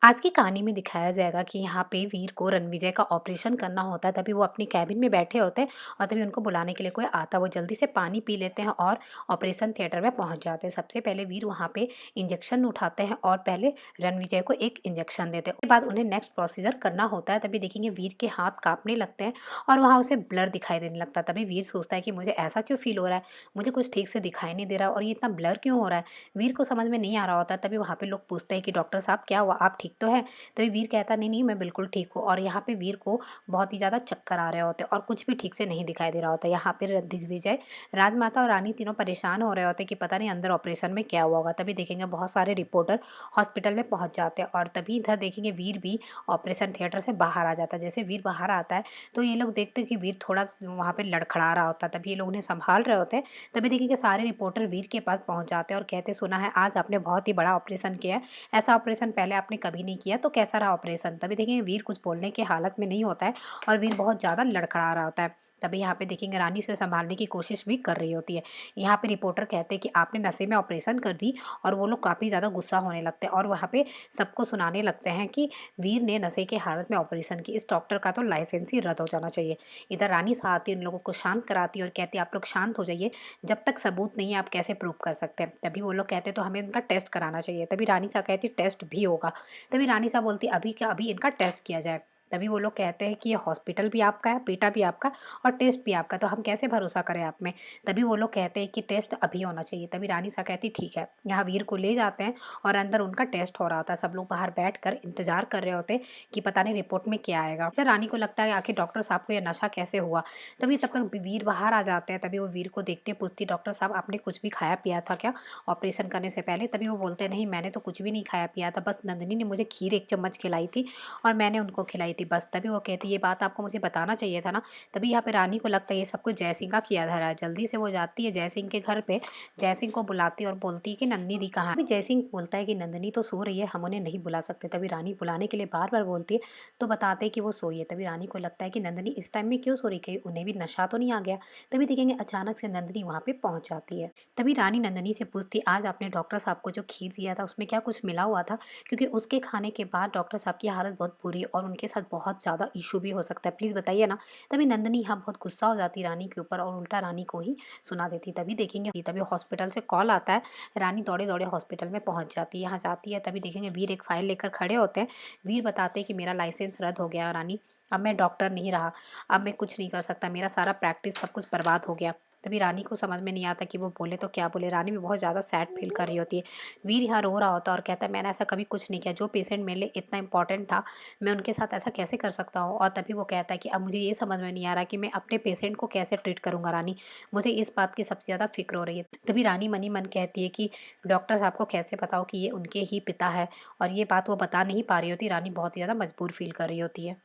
आज की कहानी में दिखाया जाएगा कि यहाँ पे वीर को रणविजय का ऑपरेशन करना होता है। तभी वो अपनी कैबिन में बैठे होते हैं और तभी उनको बुलाने के लिए कोई आता है। वो जल्दी से पानी पी लेते हैं और ऑपरेशन थिएटर में पहुंच जाते हैं। सबसे पहले वीर वहाँ पे इंजेक्शन उठाते हैं और पहले रणविजय को एक इंजेक्शन देते हैं। उसके बाद उन्हें नेक्स्ट प्रोसीजर करना होता है। तभी देखेंगे वीर के हाथ कांपने लगते हैं और वहाँ उसे ब्लर दिखाई देने लगता है। तभी वीर सोचता है कि मुझे ऐसा क्यों फील हो रहा है, मुझे कुछ ठीक से दिखाई नहीं दे रहा और ये इतना ब्लर क्यों हो रहा है। वीर को समझ में नहीं आ रहा होता। तभी वहाँ पे लोग पूछते हैं कि डॉक्टर साहब क्या हुआ, आप ठीक तो है। तभी वीर कहता नहीं नहीं मैं बिल्कुल ठीक हूँ। और यहाँ पे वीर को बहुत ही ज़्यादा चक्कर आ रहे होते हैं और कुछ भी ठीक से नहीं दिखाई दे रहा होता। यहाँ पे दिग्विजय, राजमाता और रानी तीनों परेशान हो रहे होते कि पता नहीं अंदर ऑपरेशन में क्या हुआ होगा। तभी देखेंगे बहुत सारे रिपोर्टर हॉस्पिटल में पहुंच जाते हैं और तभी इधर देखेंगे वीर भी ऑपरेशन थिएटर से बाहर आ जाता है। जैसे वीर बाहर आता है तो ये लोग देखते हैं कि वीर थोड़ा वहाँ पे लड़खड़ा रहा होता है। तभी ये लोग उन्हें संभाल रहे होते हैं। तभी देखेंगे सारे रिपोर्टर वीर के पास पहुंच जाते हैं और कहते सुना है आज आपने बहुत ही बड़ा ऑपरेशन किया है, ऐसा ऑपरेशन पहले आपने कभी नहीं किया, तो कैसा रहा ऑपरेशन। तभी देखेंगे वीर कुछ बोलने की हालत में नहीं होता है और वीर बहुत ज़्यादा लड़खड़ा रहा होता है। तभी यहाँ पे देखेंगे रानी से संभालने की कोशिश भी कर रही होती है। यहाँ पे रिपोर्टर कहते हैं कि आपने नशे में ऑपरेशन कर दी और वो लोग काफ़ी ज़्यादा गुस्सा होने लगते हैं और वहाँ पे सबको सुनाने लगते हैं कि वीर ने नशे के हालत में ऑपरेशन की, इस डॉक्टर का तो लाइसेंस ही रद्द हो जाना चाहिए। इधर रानी साहब इन लोगों को शांत कराती है और कहती है आप लोग शांत हो जाइए, जब तक सबूत नहीं है आप कैसे प्रूव कर सकते हैं। तभी वो लोग कहते हैं तो हमें इनका टेस्ट कराना चाहिए। तभी रानी साहब कहती टेस्ट भी होगा। तभी रानी साहब बोलती अभी क्या, अभी इनका टेस्ट किया जाए। तभी वो लोग कहते हैं कि ये हॉस्पिटल भी आपका है, बेटा भी आपका और टेस्ट भी आपका, तो हम कैसे भरोसा करें आप में। तभी वो लोग कहते हैं कि टेस्ट अभी होना चाहिए। तभी रानी साहब कहती ठीक है। यहाँ वीर को ले जाते हैं और अंदर उनका टेस्ट हो रहा होता है। सब लोग बाहर बैठ कर इंतजार कर रहे होते कि पता नहीं रिपोर्ट में क्या आएगा। फिर रानी को लगता है आखिर डॉक्टर साहब को यह नशा कैसे हुआ। तभी तब तक वीर बाहर आ जाते हैं। तभी वो वीर को देखते पूछती डॉक्टर साहब आपने कुछ भी खाया पिया था क्या ऑपरेशन करने से पहले। तभी वो बोलते हैं नहीं मैंने तो कुछ भी नहीं खाया पिया था, बस नंदिनी ने मुझे खीर एक चम्मच खिलाई थी और मैंने उनको खिलाई थी बस। तभी वो कहती ये बात आपको मुझे बताना चाहिए था ना। तभी यहाँ पे रानी को लगता है ये सब कुछ जयसिंह का किया धरा है। जल्दी से वो जाती है जयसिंह के घर पे, जयसिंह को बुलाती है और बोलती है कि नंदिनी दी कहाँ है। अभी जयसिंह बोलता है कि नंदिनी तो सो रही है, हम उन्हें नहीं बुला सकते। तभी रानी बुलाने के लिए बार बार बोलती है तो बताते हैं कि वो सोई है। तभी रानी को लगता है कि नंदिनी इस टाइम में क्यों सो रही, कहीं उन्हें भी नशा तो नहीं आ गया। तभी देखेंगे अचानक से नंदिनी वहाँ पे पहुंच जाती है। तभी रानी नंदिनी से पूछती आज आपने डॉक्टर साहब को जो खीर दिया था उसमें क्या कुछ मिला हुआ था, क्योंकि उसके खाने के बाद डॉक्टर साहब की हालत बहुत बुरी है और उनके साथ बहुत ज़्यादा इशू भी हो सकता है, प्लीज़ बताइए ना। तभी नंदिनी यहाँ बहुत गुस्सा हो जाती रानी के ऊपर और उल्टा रानी को ही सुना देती। तभी देखेंगे तभी हॉस्पिटल से कॉल आता है। रानी दौड़े दौड़े हॉस्पिटल में पहुंच जाती है। यहाँ जाती है तभी देखेंगे वीर एक फाइल लेकर खड़े होते हैं। वीर बताते हैं कि मेरा लाइसेंस रद्द हो गया रानी, अब मैं डॉक्टर नहीं रहा, अब मैं कुछ नहीं कर सकता, मेरा सारा प्रैक्टिस सब कुछ बर्बाद हो गया। तभी रानी को समझ में नहीं आता कि वो बोले तो क्या बोले। रानी भी बहुत ज़्यादा सैड फील कर रही होती है। वीर यहाँ रो रहा होता है और कहता है मैंने ऐसा कभी कुछ नहीं किया, जो पेशेंट मेरे लिए इतना इंपॉर्टेंट था मैं उनके साथ ऐसा कैसे कर सकता हूँ। और तभी वो कहता है कि अब मुझे ये समझ में नहीं आ रहा कि मैं अपने पेशेंट को कैसे ट्रीट करूँगा रानी, मुझे इस बात की सबसे ज़्यादा फिक्र हो रही है। तभी रानी मनी मन कहती है कि डॉक्टर साहब को कैसे बताओ कि ये उनके ही पिता है, और ये बात वो बता नहीं पा रही होती। रानी बहुत ही ज़्यादा मजबूर फील कर रही होती है।